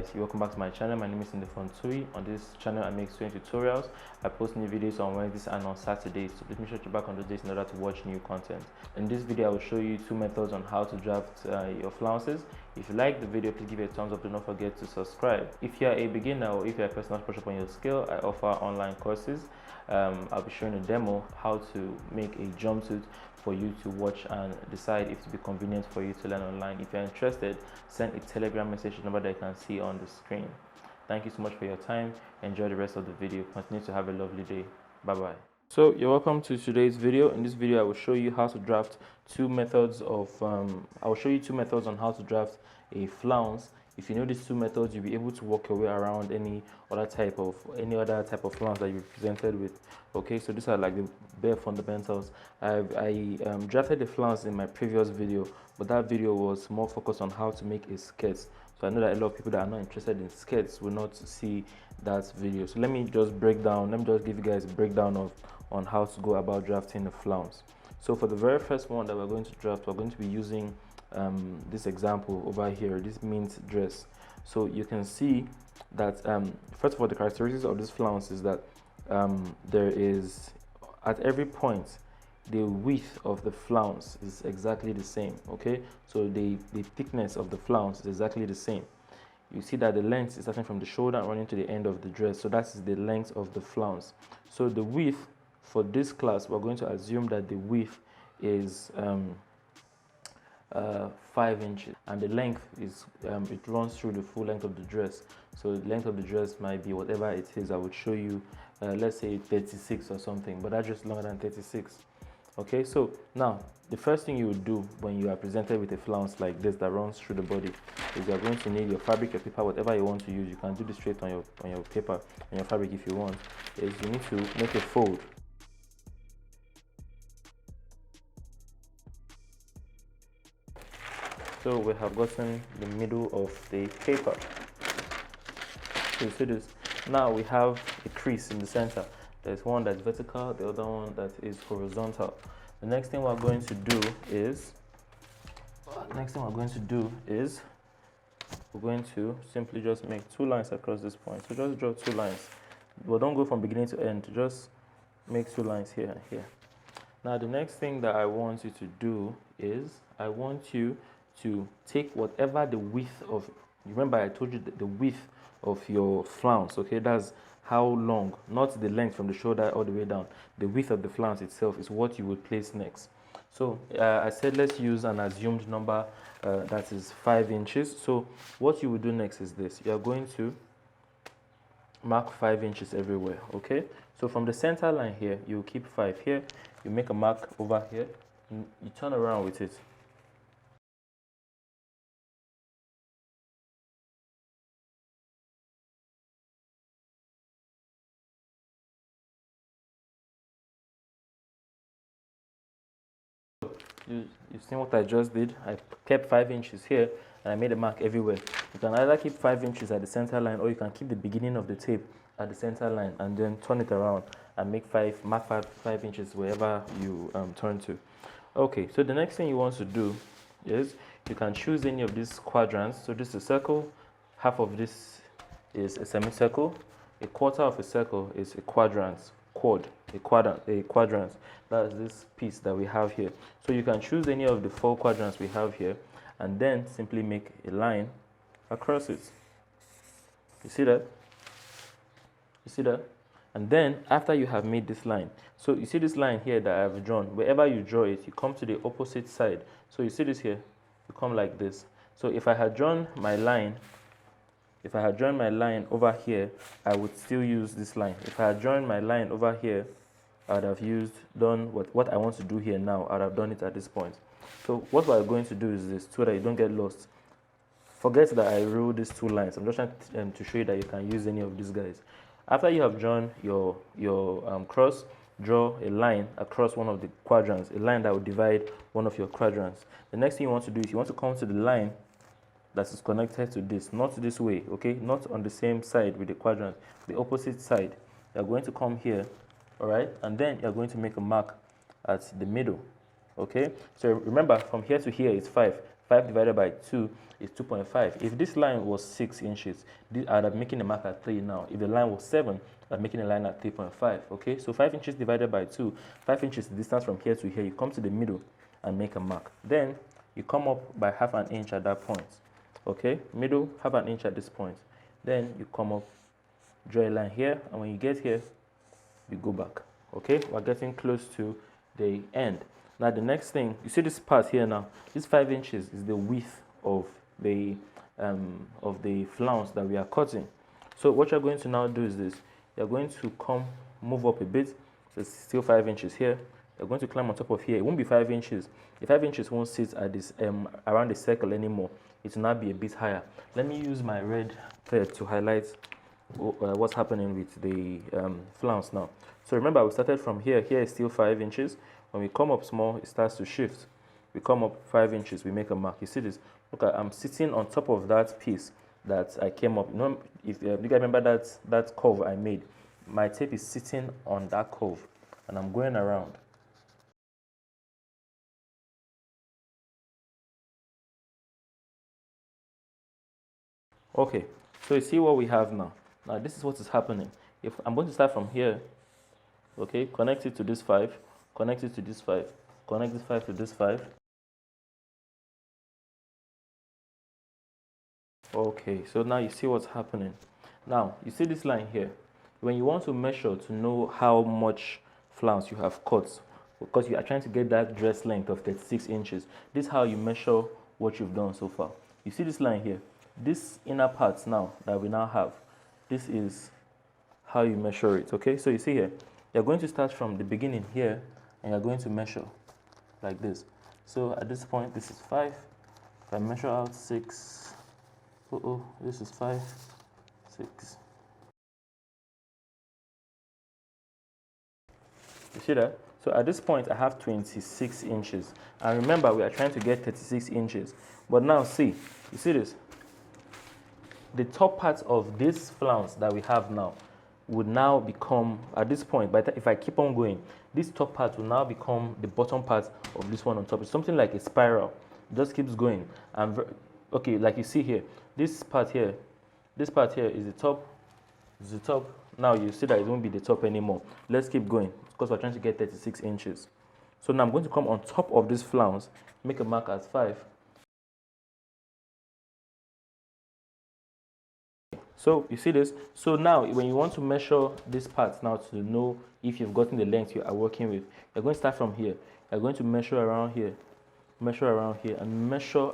guys, welcome back to my channel. My name is NDIFON NTUI. On this channel I make sewing tutorials. I post new videos on Wednesdays and on Saturdays, so please make sure to check back on those days in order to watch new content. In this video I will show you two methods on how to draft your flounces. If you like the video, please give it a thumbs up. Do not forget to subscribe. If you are a beginner or if you are a person that's brush up on your skill, I offer online courses. I'll be showing a demo how to make a jumpsuit for you to watch and decide if it will be convenient for you to learn online. If you're interested, send a Telegram message number that you can see on the screen. Thank you so much for your time. Enjoy the rest of the video. Continue to have a lovely day. Bye bye. So you're welcome to today's video. In this video I will show you how to draft two methods of I will show you two methods on how to draft a flounce. If you know these two methods, you'll be able to work your way around any other type of flounce that you're presented with. Okay, so these are like the bare fundamentals. I drafted the flounce in my previous video, but that video was more focused on how to make a skirt. So I know that a lot of people that are not interested in skirts will not see that video. So let me just give you guys a breakdown on how to go about drafting a flounce. So for the very first one that we're going to draft, we're going to be using this example over here, this mint dress. So you can see that first of all, the characteristics of this flounce is that there is, at every point, the width of the flounce is exactly the same. Okay, so the thickness of the flounce is exactly the same. You see that the length is starting from the shoulder and running to the end of the dress, so that is the length of the flounce. So the width for this class, we're going to assume that the width is 5 inches, and the length is it runs through the full length of the dress. So the length of the dress might be whatever it is. I would show you let's say 36 or something, but that's just longer than 36. Okay, so now the first thing you would do when you are presented with a flounce like this that runs through the body is you're going to need your fabric, your paper, whatever you want to use. You can do this straight on your paper, on your fabric if you want. Is you need to make a fold. So we have gotten the middle of the paper. So you see this. Now we have a crease in the center. There's one that's vertical, the other one that is horizontal. The next thing we're going to do is we're going to simply just make two lines across this point. So just draw two lines. But don't go from beginning to end. Just make two lines here and here. Now the next thing that I want you to do is I want you to take whatever the width of, remember I told you the width of your flounce, okay? That's how long, not the length from the shoulder all the way down. The width of the flounce itself is what you would place next. So I said let's use an assumed number that is 5 inches. So what you will do next is this. You are going to mark 5 inches everywhere, okay? So from the center line here, you keep 5 here. You make a mark over here. You turn around with it. You see what I just did? I kept 5 inches here and I made a mark everywhere. You can either keep 5 inches at the center line, or you can keep the beginning of the tape at the center line and then turn it around and make mark 5 inches wherever you turn to. Okay, so the next thing you want to do is you can choose any of these quadrants. So this is a circle, half of this is a semicircle, a quarter of a circle is a quadrant. A quadrant. That's this piece that we have here. So you can choose any of the 4 quadrants we have here and then simply make a line across it. You see that? You see that? And then after you have made this line, so you see this line here that I have drawn, wherever you draw it, you come to the opposite side. So you see this here, you come like this. So if I had drawn my line over here, I would still use this line. If I had drawn my line over here, I would have done what I want to do here now. I would have done it at this point. So what we're going to do is this, so that you don't get lost. Forget that I wrote these two lines. I'm just trying to show you that you can use any of these guys. After you have drawn your cross, draw a line across one of the quadrants, a line that will divide one of your quadrants. The next thing you want to do is you want to come to the line that is connected to this, not this way, okay? Not on the same side with the quadrant, the opposite side. You're going to come here, all right? And then you're going to make a mark at the middle, okay? So remember, from here to here is 5. 5 divided by 2 is 2.5. If this line was 6 inches, I'd have making a mark at 3 now. If the line was 7, I'm making a line at 3.5. Okay, so 5 inches divided by 2, 5 inches the distance from here to here. You come to the middle and make a mark. Then you come up by half an inch at that point. Okay, middle, half an inch at this point. Then you come up, draw a line here, and when you get here, you go back. Okay, we're getting close to the end. Now the next thing, you see this part here now, this 5 inches is the width of the flounce that we are cutting. So what you're going to now do is this: you're going to move up a bit. So it's still 5 inches here. You're going to climb on top of here. It won't be 5 inches. The 5 inches won't sit at this around the circle anymore. It will now be a bit higher. Let me use my red thread to highlight what's happening with the flounce now. So remember, we started from here. Here is still 5 inches. When we come up small, it starts to shift. We come up 5 inches, we make a mark. You see this? Look, I'm sitting on top of that piece that I came up. You know, if you guys remember that curve I made, my tape is sitting on that curve, and I'm going around. Okay, so you see what we have now. Now this is what is happening. If I'm going to start from here, okay, connect it to this 5, connect it to this 5, connect this 5 to this 5. Okay, so now you see what's happening. Now you see this line here. When you want to measure to know how much flounce you have cut, because you are trying to get that dress length of 36 inches, this is how you measure what you've done so far. You see this line here, this inner part now that we now have, this is how you measure it. Okay, so you see here, you're going to start from the beginning here, and you're going to measure like this. So at this point, this is 5. If I measure out 6, this is 5, 6. You see that? So at this point, I have 26 inches. And remember, we are trying to get 36 inches. But now see, you see this? The top part of this flounce that we have now would now become, at this point, but if I keep on going, this top part will now become the bottom part of this one on top. It's something like a spiral. It just keeps going. And okay, like you see here, this part here is the top. Is the top. Now you see that it won't be the top anymore. Let's keep going because we're trying to get 36 inches. So now I'm going to come on top of this flounce, make a mark at 5. So you see this? So now when you want to measure this part now to know if you've gotten the length you are working with, you're going to start from here. You're going to measure around here, and measure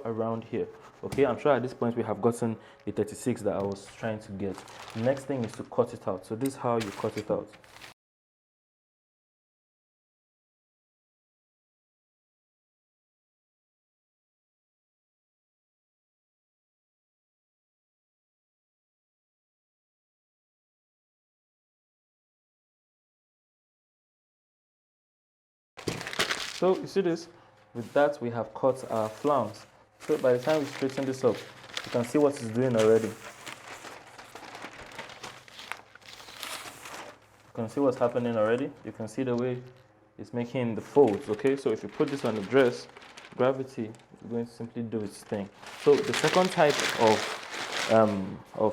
around here. Okay, I'm sure at this point we have gotten the 36 that I was trying to get. The next thing is to cut it out. So this is how you cut it out. So you see this? With that, we have cut our flounce. So by the time we straighten this up, you can see what it's doing already. You can see what's happening already. You can see the way it's making the folds, okay? So if you put this on the dress, gravity is going to simply do its thing. So the second type of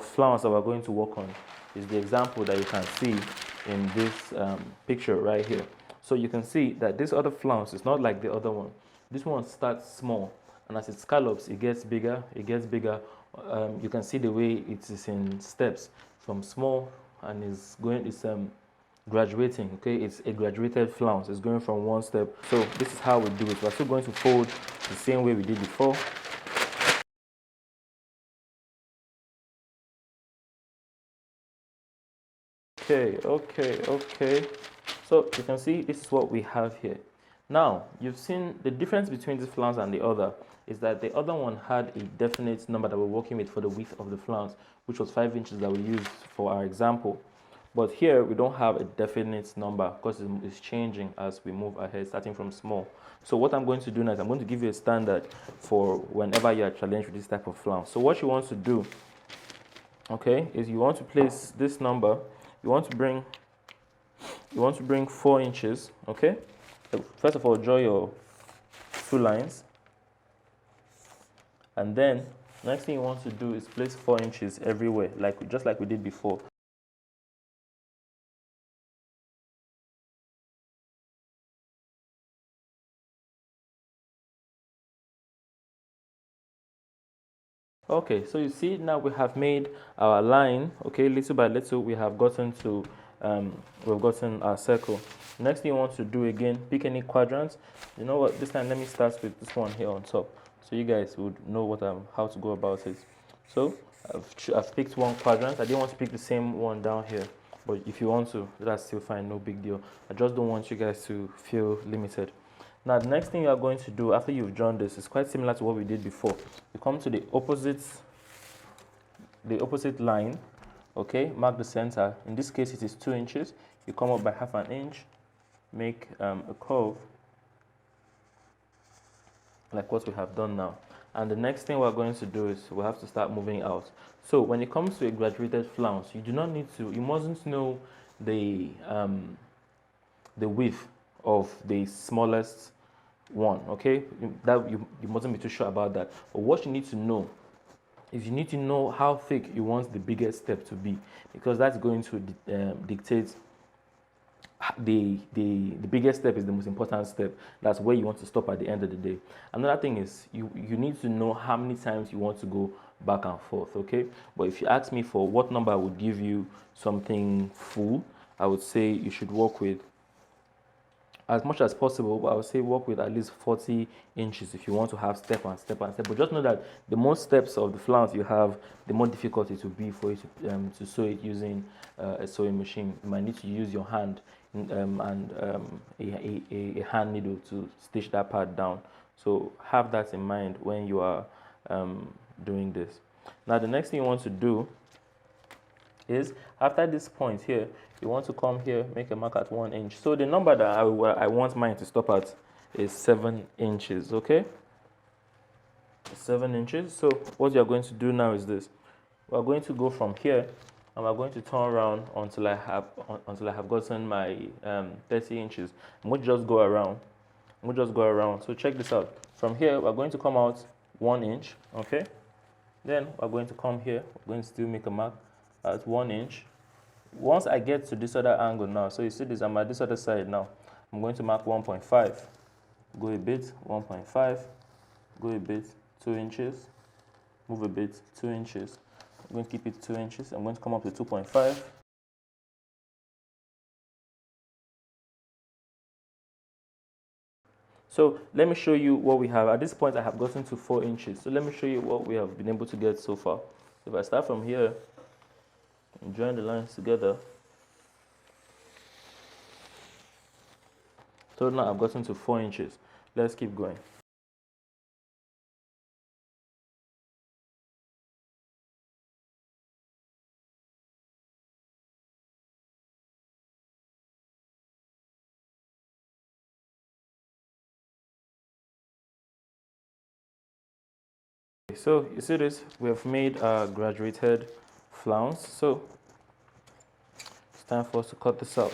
flounce that we're going to work on is the example that you can see in this picture right here. So you can see that this other flounce is not like the other one. This one starts small, and as it scallops, it gets bigger, you can see the way it is in steps from small and it's graduating, okay? It's a graduated flounce. It's going from one step. So this is how we do it. We're still going to fold the same way we did before. Okay. So you can see this is what we have here. Now, you've seen the difference between this flounce and the other is that the other one had a definite number that we're working with for the width of the flounce, which was 5 inches that we used for our example. But here, we don't have a definite number because it's changing as we move ahead, starting from small. So what I'm going to do now is I'm going to give you a standard for whenever you are challenged with this type of flounce. So what you want to do, okay, is you want to place this number, you want to bring 4 inches, okay? So first of all, draw your 2 lines. And then next thing you want to do is place 4 inches everywhere, just like we did before. Okay, so you see now we have made our line. Okay, little by little we have gotten to we've gotten our circle. Next thing you want to do again, pick any quadrants. You know what, this time let me start with this one here on top, so you guys would know how to go about it. So I've picked one quadrant. I didn't want to pick the same one down here, but if you want to, that's still fine, no big deal. I just don't want you guys to feel limited. Now the next thing you are going to do after you've drawn this is quite similar to what we did before. You come to the opposite line, okay, mark the center. In this case it is 2 inches. You come up by half an inch, make a curve like what we have done now. And the next thing we're going to do is we have to start moving out. So when it comes to a graduated flounce, you mustn't know the width of the smallest one, okay? You mustn't be too sure about that. But what you need to know is you need to know how thick you want the biggest step to be, because that's going to dictate the biggest step is the most important step. That's where you want to stop at the end of the day. Another thing is you need to know how many times you want to go back and forth, okay? But if you ask me for what number I would give you something full, I would say you should work with, as much as possible, but I would say work with at least 40 inches if you want to have step and step and step. But just know that the more steps of the flounce you have, the more difficult it will be for you to sew it using a sewing machine. You might need to use your hand and a hand needle to stitch that part down. So have that in mind when you are doing this. Now the next thing you want to do is after this point here, you want to come here, make a mark at 1 inch. So the number that I want mine to stop at is 7 inches, okay? 7 inches. So what you're going to do now is this. We're going to go from here and we're going to turn around until I have gotten my 30 inches. I'm going to just go around. So check this out. From here, we're going to come out 1 inch, okay? Then we're going to come here. We're going to still make a mark at 1 inch. Once I get to this other angle now, so you see this, I'm at this other side now, I'm going to mark 1.5, go a bit, 1.5, go a bit, 2 inches, move a bit, 2 inches. I'm going to keep it 2 inches. I'm going to come up to 2.5. So let me show you what we have. At this point, I have gotten to 4 inches. So let me show you what we have been able to get so far. If I start from here, and join the lines together. So now I've gotten to 4 inches. Let's keep going. So you see this, we have made a graduated flounce. So it's time for us to cut this out.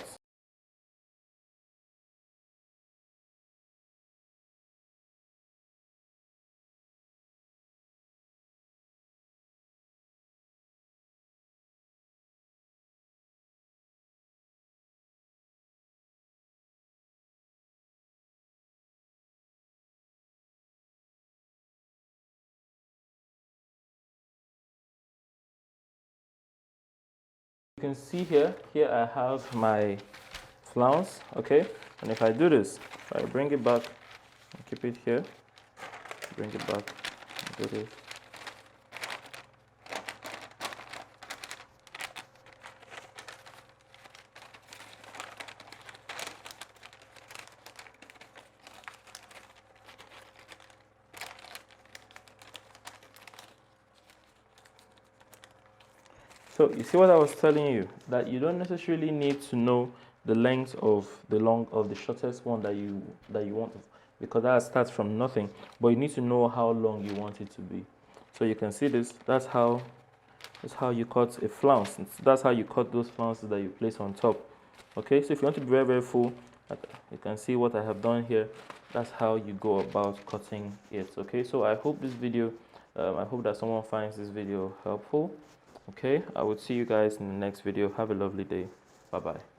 You can see here I have my flounce, okay? And if I do this, if I bring it back and keep it here, bring it back, do this. So you see what I was telling you, that you don't necessarily need to know the length of the shortest one that you want, because that starts from nothing, but you need to know how long you want it to be. So you can see this, that's how you cut a flounce. That's how you cut those flounces that you place on top. Okay, so if you want to be very, very full, you can see what I have done here. That's how you go about cutting it. Okay, so I hope this video I hope that someone finds this video helpful. Okay, I will see you guys in the next video. Have a lovely day. Bye bye.